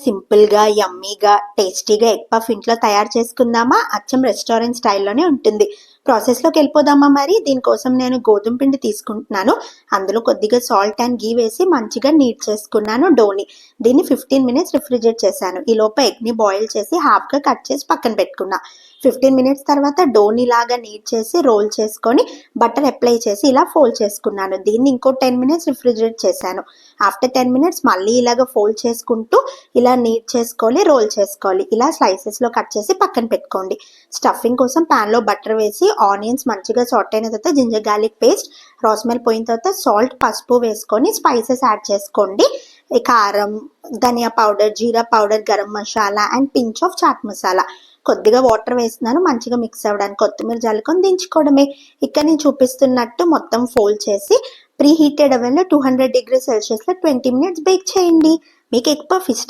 సింపుల్‌గా, యమ్మీగా, టేస్టీగా egg puff ఇంట్లో తయారు చేసుకుందామా? అచ్చం రెస్టారెంట్ స్టైల్‌లోనే ఉంటుంది. ప్రాసెస్‌లోకెళ్ళిపోదామా మరి? దీనికోసం నేను గోధుమ పిండి తీసుకుంటున్నాను. అందులో కొద్దిగా సాల్ట్ అండ్ ఘీ వేసి మంచిగా నీట్ చేసుకున్నాను డోని. దీన్ని 15 మినిట్స్ రిఫ్రిజిరేట్ చేశాను. ఈలోపు ఎగ్‌ని బాయిల్ చేసి హాఫ్‌గా కట్ చేసి పక్కన పెట్టుకున్నా. 15 మినిట్స్ తర్వాత డోనిలాగా నీట్ చేసి రోల్ చేసుకొని బటర్ అప్లై చేసి ఇలా ఫోల్డ్ చేసుకున్నాను. దీన్ని ఇంకో 10 మినిట్స్ రిఫ్రిజిరేట్ చేశాను. ఆఫ్టర్ 10 మినిట్స్ మళ్ళీ ఇలాగ ఫోల్డ్ చేసుకుంటూ ఇలా నీట్ చేసుకోవాలి, రోల్ చేసుకోవాలి. ఇలా స్లైసెస్‌లో కట్ చేసి పక్కన పెట్టుకోండి. స్టఫింగ్ కోసం ప్యాన్‌లో బటర్ వేసి ఆనియన్స్ మంచిగా సాటే అయిన తర్వాత జింజర్ గార్లిక్ పేస్ట్, రోస్మెల్ పోయిన తర్వాత సాల్ట్, పసుపు వేసుకొని స్పైసెస్ యాడ్ చేసుకోండి. ఈ కారం, ధనియా పౌడర్, జీరా powder, garam masala and pinch of chaat masala. కొద్దిగా వాటర్ వేస్తున్నాను మంచిగా మిక్స్ అవ్వడానికి. కొత్తిమీర జల్లుకొని దించుకోవడమే. ఇక్కడ నేను చూపిస్తున్నట్టు మొత్తం ఫోల్డ్ చేసి ప్రీ హీటెడ్ అవెన్‌లో 200 డిగ్రీ సెల్సియస్‌లో 20 మినిట్స్ బేక్ చేయండి. మీకు ఎగ్ పఫ్ ఇష్టం